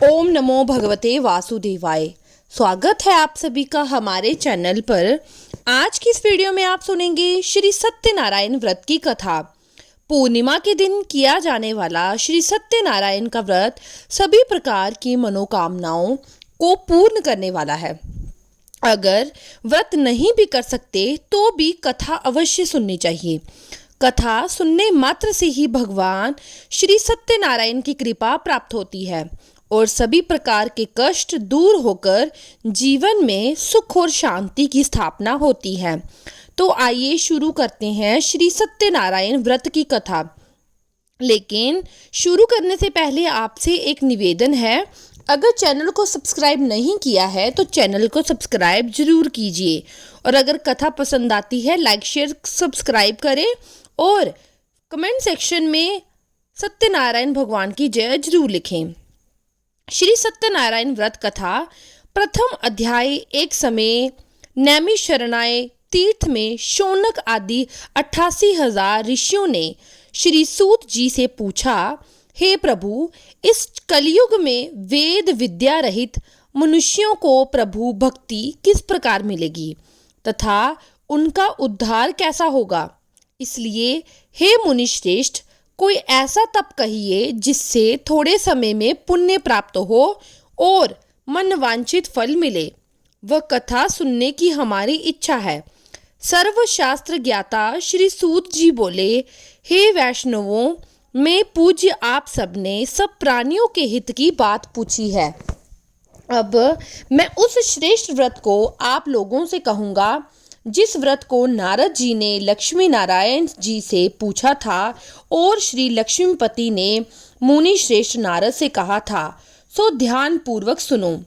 ओम नमो भगवते वासुदेवाय। स्वागत है आप सभी का हमारे चैनल पर। आज की इस वीडियो में आप सुनेंगे श्री सत्यनारायण व्रत की कथा। पूर्णिमा के दिन किया जाने वाला श्री सत्यनारायण का व्रत सभी प्रकार की मनोकामनाओं को पूर्ण करने वाला है। अगर व्रत नहीं भी कर सकते तो भी कथा अवश्य सुननी चाहिए। कथा सुनने मात्र से ही भगवान श्री सत्यनारायण की कृपा प्राप्त होती है और सभी प्रकार के कष्ट दूर होकर जीवन में सुख और शांति की स्थापना होती है। तो आइए शुरू करते हैं श्री सत्यनारायण व्रत की कथा। लेकिन शुरू करने से पहले आपसे एक निवेदन है, अगर चैनल को सब्सक्राइब नहीं किया है तो चैनल को सब्सक्राइब जरूर कीजिए और अगर कथा पसंद आती है लाइक शेयर सब्सक्राइब करें और कमेंट सेक्शन में सत्यनारायण भगवान की जय जरूर लिखें। श्री सत्यनारायण व्रत कथा। प्रथम अध्याय। एक समय नैमिषारण्य तीर्थ में शौनक आदि 88,000 ऋषियों ने श्री सूत जी से पूछा, हे प्रभु, इस कलयुग में वेद विद्या रहित मनुष्यों को प्रभु भक्ति किस प्रकार मिलेगी तथा उनका उद्धार कैसा होगा? इसलिए हे मुनिश्रेष्ठ, कोई ऐसा तप कहिए जिससे थोड़े समय में पुण्य प्राप्त हो और मनवांछित फल मिले। वह कथा सुनने की हमारी इच्छा है। सर्वशास्त्र ज्ञाता श्री सूत जी बोले, हे वैष्णवों, मैं पूज्य आप सबने सब प्राणियों के हित की बात पूछी है। अब मैं उस श्रेष्ठ व्रत को आप लोगों से कहूँगा जिस व्रत को नारद जी ने लक्ष्मी नारायण जी से पूछा था और श्री लक्ष्मीपति ने मुनि श्रेष्ठ नारद से कहा था, सो ध्यान पूर्वक सुनो।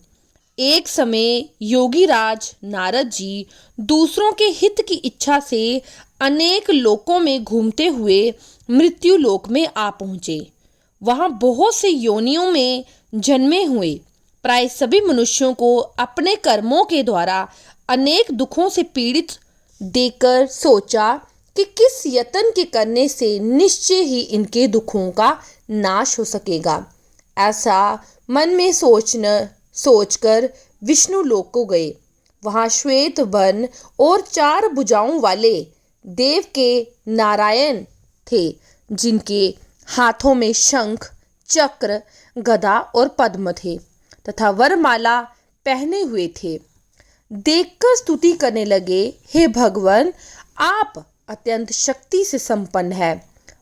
एक समय योगी राज नारद जी दूसरों के हित की इच्छा से अनेक लोकों में घूमते हुए मृत्यु लोक में आ पहुँचे। वहाँ बहुत से योनियों में जन्मे हुए प्राय सभी मनुष्यों को अपने कर्मों के द्वारा अनेक दुखों से पीड़ित देखकर सोचा कि किस यत्न के करने से निश्चय ही इनके दुखों का नाश हो सकेगा। ऐसा मन में सोचकर विष्णु लोक को गए। वहाँ श्वेत वर्ण और 4 भुजाओं वाले देव के नारायण थे, जिनके हाथों में शंख, चक्र, गदा और पद्म थे तथा वरमाला पहने हुए थे। देखकर स्तुति करने लगे, हे भगवान, आप अत्यंत शक्ति से संपन्न है।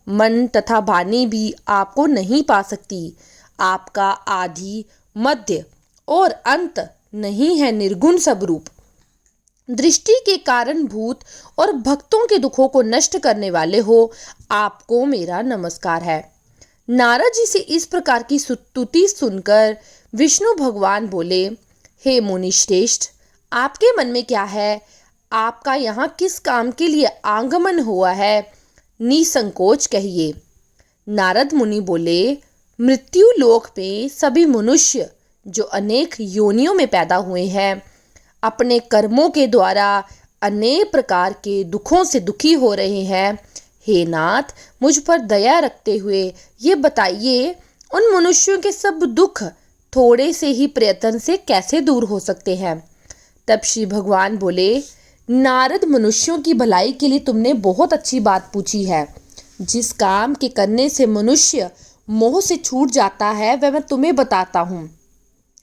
मन तथा वाणी भी आपको नहीं पा सकती। आपका आदि, मध्य और अंत नहीं है, निर्गुण स्वरूप। दृष्टि के कारण भूत और भक्तों के दुखों को नष्ट करने वाले हो, आपको मेरा नमस्कार है। नारद जी से इस प्रकार की स्तुति सुनकर विष्णु भगवान बोले, हे मुनि श्रेष्ठ, आपके मन में क्या है? आपका यहाँ किस काम के लिए आगमन हुआ है? निसंकोच कहिए। नारद मुनि बोले, मृत्यु लोक में सभी मनुष्य जो अनेक योनियों में पैदा हुए हैं, अपने कर्मों के द्वारा अनेक प्रकार के दुखों से दुखी हो रहे हैं। हे नाथ, मुझ पर दया रखते हुए ये बताइए, उन मनुष्यों के सब दुख थोड़े से ही प्रयत्न से कैसे दूर हो सकते हैं? तब श्री भगवान बोले, नारद, मनुष्यों की भलाई के लिए तुमने बहुत अच्छी बात पूछी है। जिस काम के करने से मनुष्य मोह से छूट जाता है वह मैं तुम्हें बताता हूँ।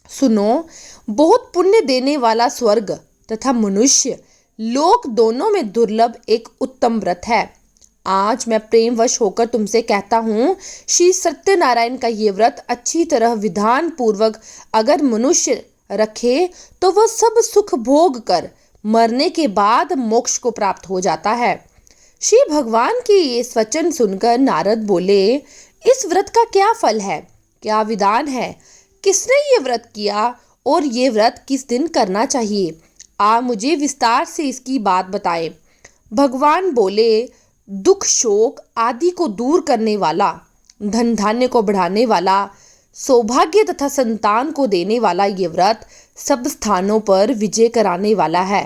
सुनो, बहुत पुण्य देने वाला स्वर्ग तथा मनुष्य लोक दोनों में दुर्लभ एक उत्तम व्रत है। आज मैं प्रेमवश होकर तुमसे कहता हूँ, श्री सत्यनारायण का ये व्रत अच्छी तरह विधान पूर्वक अगर मनुष्य रखे तो वह सब सुख भोग कर मरने के बाद मोक्ष को प्राप्त हो जाता है। श्री भगवान की ये वचन सुनकर नारद बोले, इस व्रत का क्या फल है, क्या विधान है, किसने ये व्रत किया और ये व्रत किस दिन करना चाहिए? आप मुझे विस्तार से इसकी बात बताएं। भगवान बोले, दुख शोक आदि को दूर करने वाला, धन धान्य को बढ़ाने वाला, सौभाग्य तथा संतान को देने वाला ये व्रत सब स्थानों पर विजय कराने वाला है।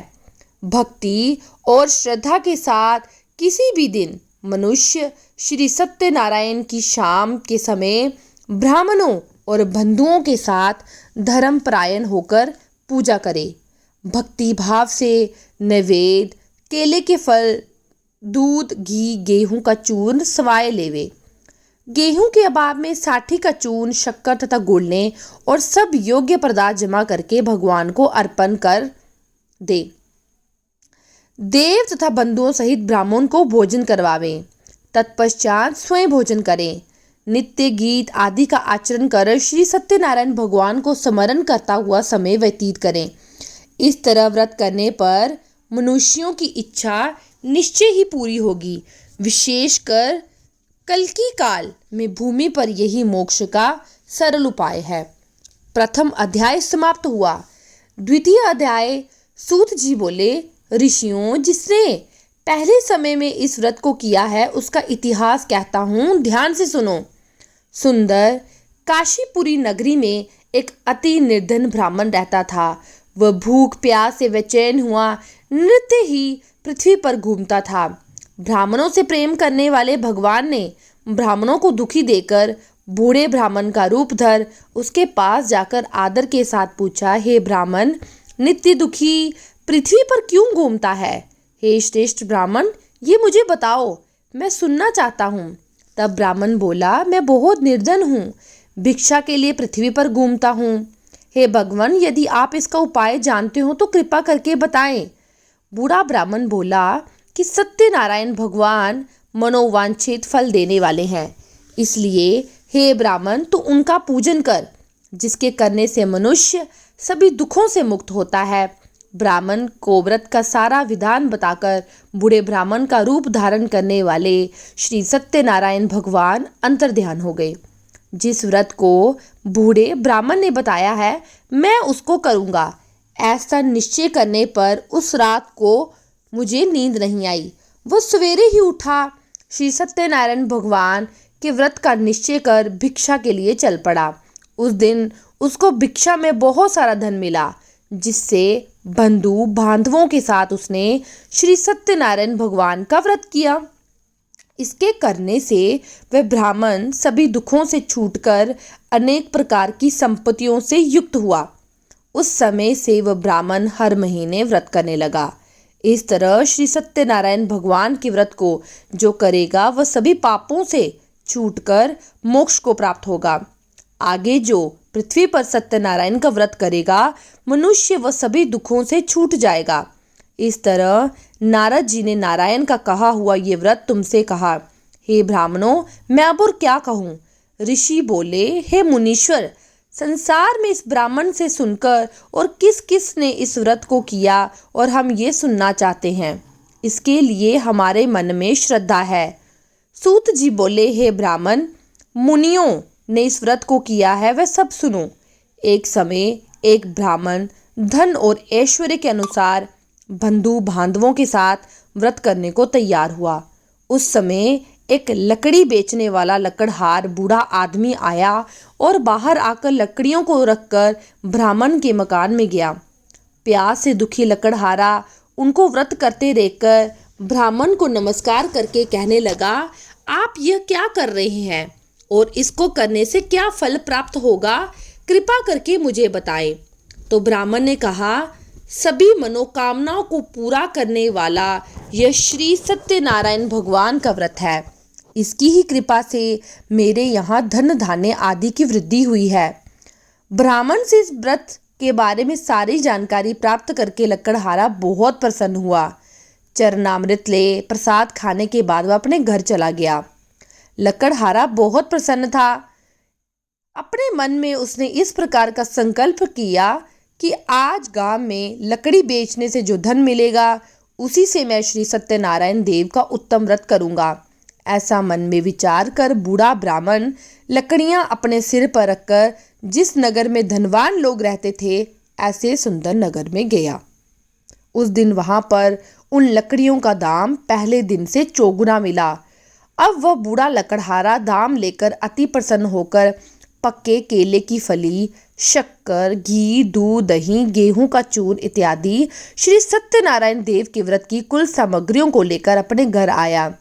भक्ति और श्रद्धा के साथ किसी भी दिन मनुष्य श्री सत्यनारायण की शाम के समय ब्राह्मणों और बंधुओं के साथ धर्मपरायण होकर पूजा करे। भक्ति भाव से नैवेद्य, केले के फल, दूध, घी, गेहूं का चूर्ण सवाए लेवे। गेहूं के अभाव में साठी का चूर्ण, शक्कर तथा गुड़ लें और सब योग्य पदार्थ जमा करके भगवान को अर्पण कर दे। देव तथा बंधुओं सहित ब्राह्मण को भोजन करवावें। तत्पश्चात स्वयं भोजन करें। नित्य गीत आदि का आचरण कर श्री सत्यनारायण भगवान को स्मरण करता हुआ समय व्यतीत करें। इस तरह व्रत करने पर मनुष्यों की इच्छा निश्चय ही पूरी होगी। विशेषकर कल्कि काल में भूमि पर यही मोक्ष का सरल उपाय है। प्रथम अध्याय समाप्त हुआ। द्वितीय अध्याय सूत जी बोले, ऋषियों, जिसने पहले समय में इस व्रत को किया है उसका इतिहास कहता हूँ, ध्यान से सुनो। सुंदर काशीपुरी नगरी में एक अति निर्धन ब्राह्मण रहता था। वह भूख प्यास से बेचैन हुआ नृत्य ही पृथ्वी पर घूमता था। ब्राह्मणों से प्रेम करने वाले भगवान ने ब्राह्मणों को दुखी देकर बूढ़े ब्राह्मण का रूप धर उसके पास जाकर आदर के साथ पूछा, हे ब्राह्मण, नित्य दुखी पृथ्वी पर क्यों घूमता है? हे श्रेष्ठ ब्राह्मण, ये मुझे बताओ, मैं सुनना चाहता हूँ। तब ब्राह्मण बोला, मैं बहुत निर्धन हूँ, भिक्षा के लिए पृथ्वी पर घूमता हूँ। हे भगवान, यदि आप इसका उपाय जानते हो तो कृपा करके बताएं। बूढ़ा ब्राह्मण बोला कि सत्यनारायण भगवान मनोवांछित फल देने वाले हैं, इसलिए हे ब्राह्मण, तू उनका पूजन कर, जिसके करने से मनुष्य सभी दुखों से मुक्त होता है। ब्राह्मण को व्रत का सारा विधान बताकर बूढ़े ब्राह्मण का रूप धारण करने वाले श्री सत्यनारायण भगवान अंतर्ध्यान हो गए। जिस व्रत को बूढ़े ब्राह्मण ने बताया है, मैं उसको करूँगा। ऐसा निश्चय करने पर उस रात को मुझे नींद नहीं आई। वह सवेरे ही उठा, श्री सत्यनारायण भगवान के व्रत का निश्चय कर भिक्षा के लिए चल पड़ा। उस दिन उसको भिक्षा में बहुत सारा धन मिला, जिससे बंधु बांधवों के साथ उसने श्री सत्यनारायण भगवान का व्रत किया। इसके करने से वह ब्राह्मण सभी दुखों से छूटकर अनेक प्रकार की संपत्तियों से युक्त हुआ। उस समय से वह ब्राह्मण हर महीने व्रत करने लगा। इस तरह श्री सत्यनारायण भगवान के व्रत को जो करेगा वह सभी पापों से छूटकर मोक्ष को प्राप्त होगा। आगे जो पृथ्वी पर सत्यनारायण का व्रत करेगा, मनुष्य वह सभी दुखों से छूट जाएगा। इस तरह नारद जी ने नारायण का कहा हुआ ये व्रत तुमसे कहा। हे ब्राह्मणों, मैं अब और क्या कहूँ? ऋषि बोले, हे मुनीश्वर, संसार में इस ब्राह्मण से सुनकर और किस किस ने इस व्रत को किया और हम ये सुनना चाहते हैं। इसके लिए हमारे मन में श्रद्धा है। सूत जी बोले, हे ब्राह्मण, मुनियों ने इस व्रत को किया है, वह सब सुनो। एक समय एक ब्राह्मण धन और ऐश्वर्य के अनुसार बंधु बांधवों के साथ व्रत करने को तैयार हुआ। उस समय एक लकड़ी बेचने वाला लकड़हार बूढ़ा आदमी आया और बाहर आकर लकड़ियों को रखकर ब्राह्मण के मकान में गया। प्यास से दुखी लकड़हारा उनको व्रत करते देखकर ब्राह्मण को नमस्कार करके कहने लगा, आप यह क्या कर रहे हैं और इसको करने से क्या फल प्राप्त होगा? कृपा करके मुझे बताएं। तो ब्राह्मण ने कहा, सभी मनोकामनाओं को पूरा करने वाला यह श्री सत्यनारायण भगवान का व्रत है। इसकी ही कृपा से मेरे यहाँ धन धान्य आदि की वृद्धि हुई है। ब्राह्मण से इस व्रत के बारे में सारी जानकारी प्राप्त करके लकड़हारा बहुत प्रसन्न हुआ। चरणामृत ले प्रसाद खाने के बाद वह अपने घर चला गया। लकड़हारा बहुत प्रसन्न था। अपने मन में उसने इस प्रकार का संकल्प किया कि आज गांव में लकड़ी बेचने से जो धन मिलेगा उसी से मैं श्री सत्यनारायण देव का उत्तम व्रत करूंगा। ऐसा मन में विचार कर बूढ़ा ब्राह्मण लकड़ियां अपने सिर पर रखकर जिस नगर में धनवान लोग रहते थे ऐसे सुंदर नगर में गया। उस दिन वहां पर उन लकड़ियों का दाम पहले दिन से चौगुना मिला। अब वह बूढ़ा लकड़हारा दाम लेकर अति प्रसन्न होकर पक्के केले की फली, शक्कर, घी, दूध, दही, गेहूं का चूर्ण इत्यादि श्री सत्यनारायण देव के व्रत की कुल सामग्रियों को लेकर अपने घर आया।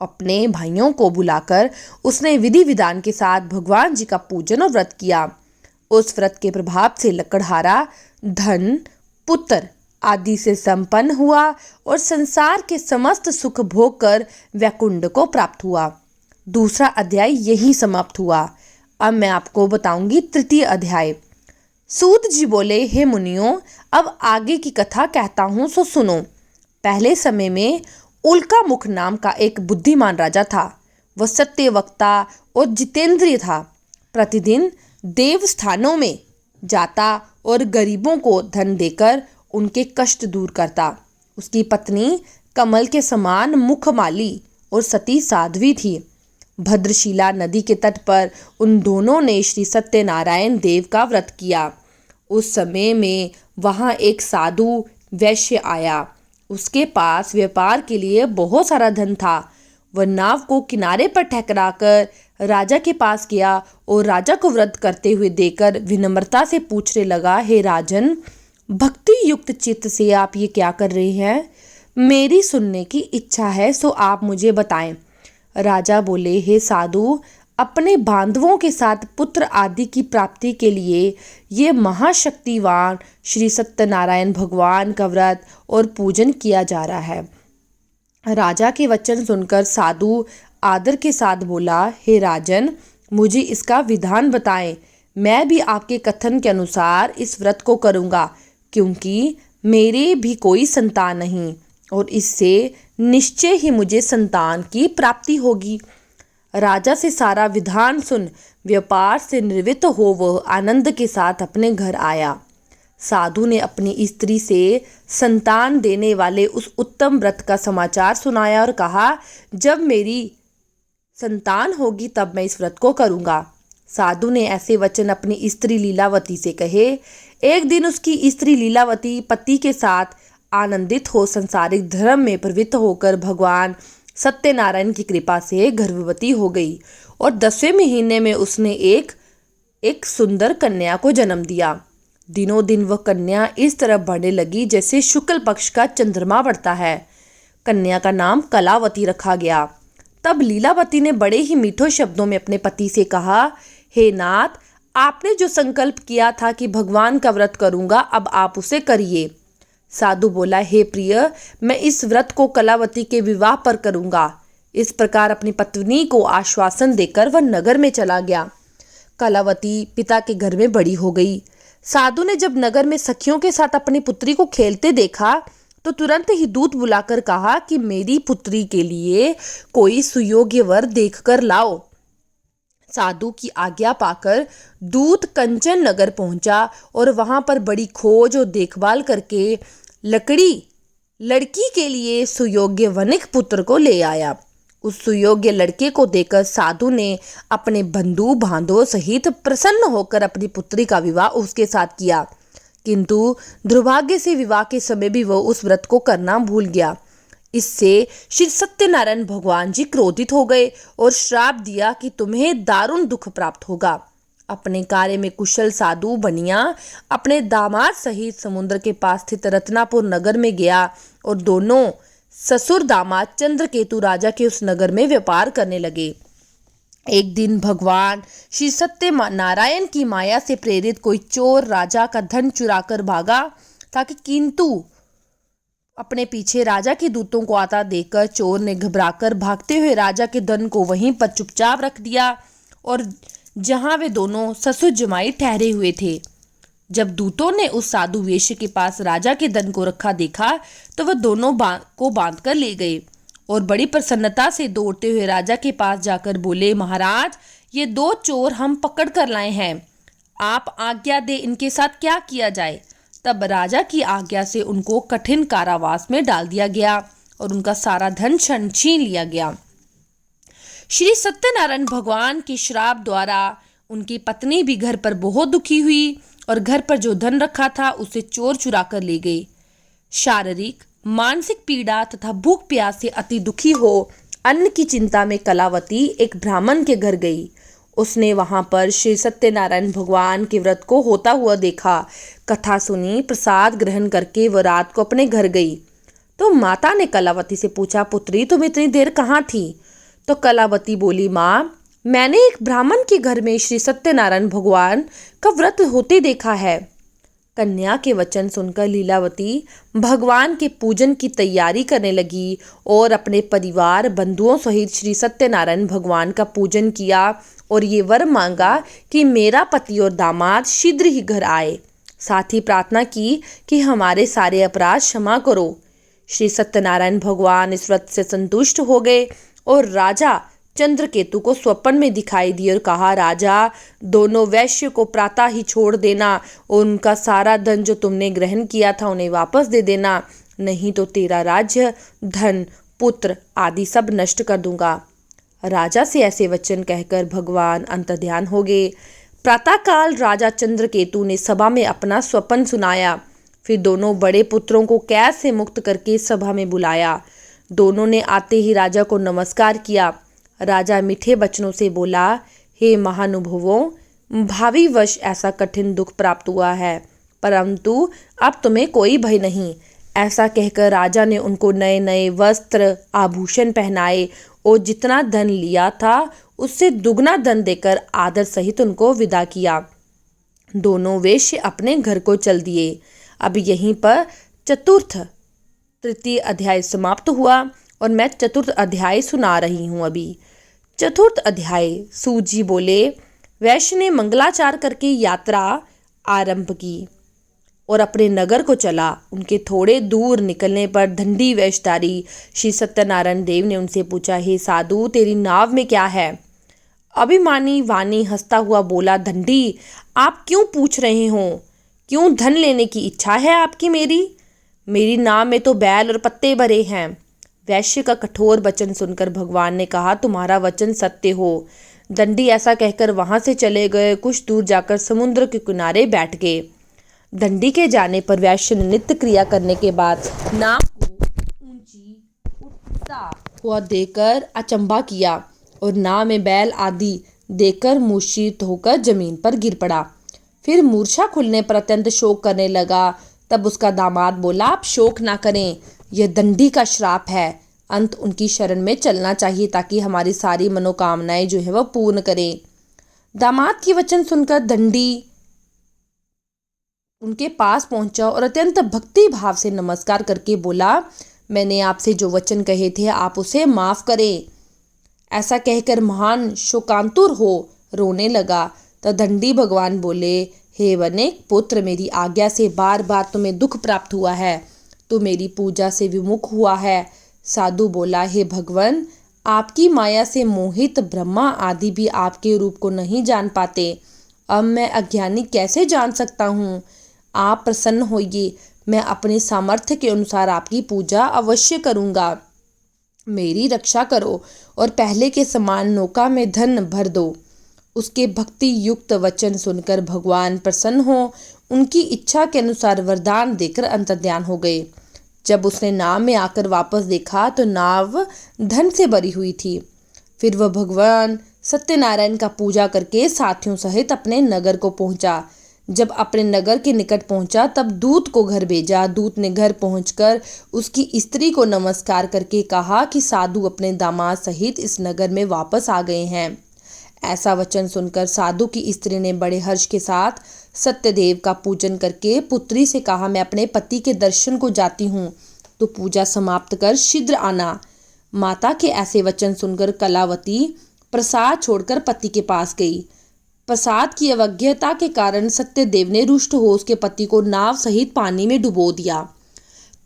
अपने भाइयों को बुलाकर उसने विधि विधान के साथ भगवान जी का पूजन और व्रत किया। उस व्रत के प्रभाव से लकड़हारा धन, पुत्र आदि से संपन्न हुआ और संसार के समस्त सुख भोग कर वैकुंठ को प्राप्त हुआ। दूसरा अध्याय यही समाप्त हुआ। अब मैं आपको बताऊंगी तृतीय अध्याय। सूत जी बोले, हे मुनियों, अब आगे की कथा कहता हूँ सो सुनो। पहले समय में उल्का मुख नाम का एक बुद्धिमान राजा था। वह सत्यवक्ता और जितेंद्रिय था। प्रतिदिन देव स्थानों में जाता और गरीबों को धन देकर उनके कष्ट दूर करता। उसकी पत्नी कमल के समान मुखमाली और सती साध्वी थी। भद्रशिला नदी के तट पर उन दोनों ने श्री सत्यनारायण देव का व्रत किया। उस समय में वहाँ एक साधु वैश्य आया। उसके पास व्यापार के लिए बहुत सारा धन था। वह नाव को किनारे पर ठहराकर राजा के पास गया और राजा को व्रत करते हुए देखकर विनम्रता से पूछने लगा, हे राजन, भक्ति युक्त चित्त से आप ये क्या कर रहे हैं? मेरी सुनने की इच्छा है, सो आप मुझे बताएं। राजा बोले, हे साधु, अपने बांधवों के साथ पुत्र आदि की प्राप्ति के लिए ये महाशक्तिवान श्री सत्यनारायण भगवान का व्रत और पूजन किया जा रहा है। राजा के वचन सुनकर साधु आदर के साथ बोला, हे राजन, मुझे इसका विधान बताएं। मैं भी आपके कथन के अनुसार इस व्रत को करूँगा, क्योंकि मेरे भी कोई संतान नहीं और इससे निश्चय ही मुझे संतान की प्राप्ति होगी। राजा से सारा विधान सुन व्यापार से निवृत्त हो वह आनंद के साथ अपने घर आया। साधु ने अपनी स्त्री से संतान देने वाले उस उत्तम व्रत का समाचार सुनाया और कहा, जब मेरी संतान होगी तब मैं इस व्रत को करूँगा। साधु ने ऐसे वचन अपनी स्त्री लीलावती से कहे। एक दिन उसकी स्त्री लीलावती पति के साथ आनंदित हो संसारिक धर्म में प्रवृत्त होकर भगवान सत्यनारायण की कृपा से गर्भवती हो गई और 10वें महीने में उसने एक सुंदर कन्या को जन्म दिया। दिनों दिन वह कन्या इस तरह बढ़ने लगी जैसे शुक्ल पक्ष का चंद्रमा बढ़ता है। कन्या का नाम कलावती रखा गया। तब लीलावती ने बड़े ही मीठे शब्दों में अपने पति से कहा, हे नाथ, आपने जो संकल्प किया था कि भगवान का व्रत करूंगा, अब आप उसे करिए। साधु बोला, हे प्रिय, मैं इस व्रत को कलावती के विवाह पर करूंगा। इस प्रकार अपनी पत्नी को आश्वासन देकर वह नगर में चला गया। कलावती पिता के घर में बड़ी हो गई। साधु ने जब नगर में सखियों के साथ अपनी पुत्री को खेलते देखा तो तुरंत ही दूत बुलाकर कहा कि मेरी पुत्री के लिए कोई सुयोग्य वर देखकर लाओ। साधु की आज्ञा पाकर दूत कंचन नगर पहुंचा और वहां पर बड़ी खोज और देखभाल करके लड़की के लिए सुयोग्य वनिक पुत्र को ले आया। उस सुयोग्य लड़के को देखकर साधु ने अपने बंधु बांधवों सहित प्रसन्न होकर अपनी पुत्री का विवाह उसके साथ किया, किंतु दुर्भाग्य से विवाह के समय भी वह उस व्रत को करना भूल गया। इससे श्री सत्यनारायण भगवान जी क्रोधित हो गए और श्राप दिया कि तुम्हें दारुण दुख प्राप्त होगा। अपने कार्य में कुशल साधु बनिया अपने दामाद सहित समुद्र के पास स्थित रत्नापुर नगर में गया और दोनों ससुर दामाद चंद्रकेतु राजा के उस नगर में व्यापार करने लगे। एक दिन भगवान श्री सत्यनारायण की माया से प्रेरित कोई चोर राजा का धन चुराकर भागा था, किंतु अपने पीछे राजा के दूतों को आता देखकर चोर ने घबराकर भागते हुए राजा के धन को वहीं पर चुपचाप रख दिया और जहां वे दोनों ससुर जमाई ठहरे हुए थे। जब दूतों ने उस साधु वेश्य के पास राजा के धन को रखा देखा तो वह दोनों को बांध कर ले गए और बड़ी प्रसन्नता से दौड़ते हुए राजा के पास जाकर बोले, महाराज, ये दो चोर हम पकड़ कर लाए हैं, आप आज्ञा दे इनके साथ क्या किया जाए। तब राजा की आज्ञा से उनको कठिन कारावास में डाल दिया गया और उनका सारा धन छीन लिया गया। श्री सत्यनारायण भगवान के श्राप द्वारा उनकी पत्नी भी घर पर बहुत दुखी हुई और घर पर जो धन रखा था उसे चोर चुरा कर ले गए। शारीरिक मानसिक पीड़ा तथा भूख प्यास से अति दुखी हो अन्न की चिंता में कलावती एक ब्राह्मण के घर गई। उसने वहां पर श्री सत्यनारायण भगवान के व्रत को होता हुआ देखा, कथा सुनी, प्रसाद ग्रहण करके वह रात को अपने घर गई। तो माता ने कलावती से पूछा, पुत्री, तुम इतनी देर कहाँ थी? तो कलावती बोली, माँ, मैंने एक ब्राह्मण के घर में श्री सत्यनारायण भगवान का व्रत होते देखा है। कन्या के वचन सुनकर लीलावती भगवान के पूजन की तैयारी करने लगी और अपने परिवार बंधुओं सहित श्री सत्यनारायण भगवान का पूजन किया और ये वर मांगा कि मेरा पति और दामाद शीघ्र ही घर आए। साथ ही प्रार्थना की कि हमारे सारे अपराध क्षमा करो। श्री सत्यनारायण भगवान इस व्रत से संतुष्ट हो गए और राजा चंद्रकेतु को स्वप्न में दिखाई दिए और कहा, राजा, दोनों वैश्य को प्रातः ही छोड़ देना और उनका सारा धन जो तुमने ग्रहण किया था उन्हें वापस दे देना, नहीं तो तेरा राज्य, धन, पुत्र आदि सब नष्ट कर दूंगा। राजा से ऐसे वचन कहकर भगवान अंतर्ध्यान हो गए। प्रातःकाल राजा चंद्रकेतु ने सभा में अपना स्वप्न सुनाया। फिर दोनों बड़े पुत्रों को कैद से मुक्त करके सभा में बुलाया। दोनों ने आते ही राजा को नमस्कार किया। राजा मीठे वचनों से बोला, हे महानुभावों, भावी वश ऐसा कठिन दुख प्राप्त हुआ है, परंतु अब तुम्हें कोई भय नहीं। ऐसा कहकर राजा ने उनको नए नए वस्त्र आभूषण पहनाए और जितना धन लिया था उससे दुगना धन देकर आदर सहित उनको विदा किया। दोनों वेश्य अपने घर को चल दिए। अब यहीं पर तृतीय अध्याय समाप्त हुआ और मैं चतुर्थ अध्याय सुना रही हूँ अभी। चतुर्थ अध्याय। सूत जी बोले, वैश्य ने मंगलाचार करके यात्रा आरंभ की और अपने नगर को चला। उनके थोड़े दूर निकलने पर दंडी वेशधारी श्री सत्यनारायण देव ने उनसे पूछा, हे साधु, तेरी नाव में क्या है? अभिमानी वाणी हंसता हुआ बोला, दंडी, आप क्यों पूछ रहे हो? क्यों धन लेने की इच्छा है आपकी? मेरी नाव में तो बैल और पत्ते भरे हैं। वैश्य का कठोर वचन सुनकर भगवान ने कहा, तुम्हारा वचन सत्य हो। दंडी ऐसा कहकर वहां से चले गए। कुछ दूर जाकर समुद्र के किनारे बैठ गए। दंडी के जाने पर वैश्य ने नित्य क्रिया करने के बाद नाव को ऊंची उठता हुआ देखकर अचंभा किया और नाव में बैल आदि देखकर मूर्छित होकर जमीन पर गिर पड़ा। फिर मूर्छा खुलने पर अत्यंत शोक करने लगा। तब उसका दामाद बोला, आप शोक ना करें, यह दंडी का श्राप है। अंत उनकी शरण में चलना चाहिए ताकि हमारी सारी मनोकामनाएं जो है वह पूर्ण करें। दामाद की वचन सुनकर दंडी उनके पास पहुंचा और अत्यंत भक्ति भाव से नमस्कार करके बोला, मैंने आपसे जो वचन कहे थे आप उसे माफ करें। ऐसा कहकर महान शोकांतुर हो रोने लगा। तो दंडी भगवान बोले, हे वनेक पुत्र, मेरी आज्ञा से बार बार तुम्हें दुख प्राप्त हुआ है, तो मेरी पूजा से विमुख हुआ है। साधु बोला, हे भगवान, आपकी माया से मोहित ब्रह्मा आदि भी आपके रूप को नहीं जान पाते। अब मैं अज्ञानी कैसे जान सकता हूँ? आप प्रसन्न होइए, मैं अपने सामर्थ्य के अनुसार आपकी पूजा अवश्य करूँगा। मेरी रक्षा करो और पहले के समान नौका में धन भर दो। उसके भक्ति युक्त वचन सुनकर भगवान प्रसन्न हो उनकी इच्छा के अनुसार वरदान देकर अंतर्ध्यान हो गए। जब उसने नाव में आकर वापस देखा तो नाव धन से भरी हुई थी। फिर वह भगवान सत्यनारायण का पूजा करके साथियों सहित अपने नगर को पहुंचा। जब अपने नगर के निकट पहुंचा तब दूत को घर भेजा। दूत ने घर पहुंचकर उसकी स्त्री को नमस्कार करके कहा कि साधु अपने दामाद सहित इस नगर में वापस आ गए हैं। ऐसा वचन सुनकर साधु की स्त्री ने बड़े हर्ष के साथ सत्यदेव का पूजन करके पुत्री से कहा, मैं अपने पति के दर्शन को जाती हूँ, तो पूजा समाप्त कर शीघ्र आना। माता के ऐसे वचन सुनकर कलावती प्रसाद छोड़कर पति के पास गई। प्रसाद की अवज्ञता के कारण सत्यदेव ने रुष्ट हो उसके पति को नाव सहित पानी में डुबो दिया।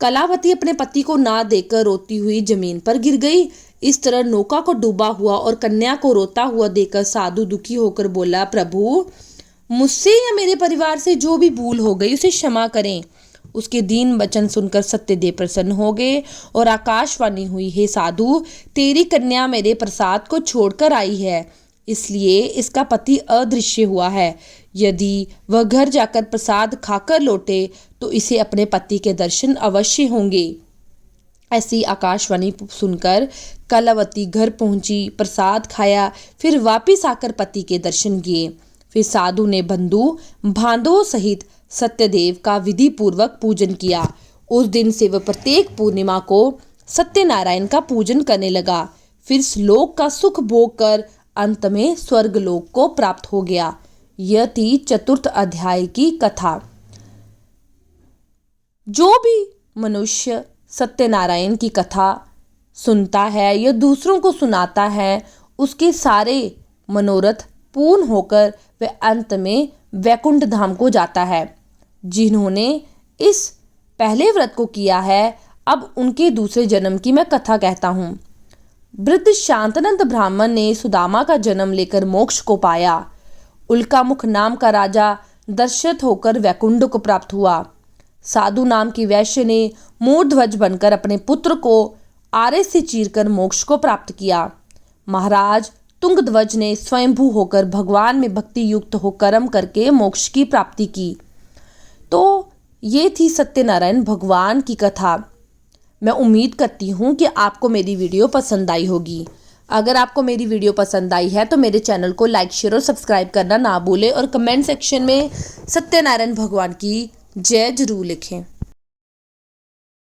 कलावती अपने पति को ना देकर रोती हुई जमीन पर गिर गई। इस तरह नौका को डूबा हुआ और कन्या को रोता हुआ देखकर साधु दुखी होकर बोला, प्रभु, मुझसे या मेरे परिवार से जो भी भूल हो गई उसे क्षमा करें। उसके दीन वचन सुनकर सत्यदेव प्रसन्न हो गए और आकाशवाणी हुई, हे साधु, तेरी कन्या मेरे प्रसाद को छोड़कर आई है, इसलिए इसका पति अदृश्य हुआ है। यदि वह घर जाकर प्रसाद खाकर लौटे तो इसे अपने पति के दर्शन अवश्य होंगे। ऐसी आकाशवाणी सुनकर कलावती घर पहुंची, प्रसाद खाया, फिर वापिस आकर पति के दर्शन किए। फिर साधु ने बंधु बांधवों सहित सत्यदेव का विधि पूर्वक पूजन किया। उस दिन से वह प्रत्येक पूर्णिमा को सत्यनारायण का पूजन करने लगा। फिर लोक का सुख भोग कर अंत में स्वर्ग लोक को प्राप्त हो गया। यह थी चतुर्थ अध्याय की कथा। जो भी मनुष्य सत्यनारायण की कथा सुनता है या दूसरों को सुनाता है, उसके सारे मनोरथ पूर्ण होकर वह अंत में वैकुंठ धाम को जाता है। जिन्होंने इस पहले व्रत को किया है, अब उनके दूसरे जन्म की मैं कथा कहता हूँ। वृद्ध शांतानंद ब्राह्मण ने सुदामा का जन्म लेकर मोक्ष को पाया। उल्कामुख नाम का राजा दशरथ होकर वैकुंठ को प्राप्त हुआ। साधु नाम की वैश्य ने मूर्ध्वज बनकर अपने पुत्र को आरे से चीरकर मोक्ष को प्राप्त किया। महाराज तुंगध्वज ने स्वयंभू होकर भगवान में भक्ति युक्त हो कर्म करके मोक्ष की प्राप्ति की। तो ये थी सत्यनारायण भगवान की कथा। मैं उम्मीद करती हूँ कि आपको मेरी वीडियो पसंद आई होगी। अगर आपको मेरी वीडियो पसंद आई है तो मेरे चैनल को लाइक, शेयर और सब्सक्राइब करना ना भूलें और कमेंट सेक्शन में सत्यनारायण भगवान की जय जरूर लिखें।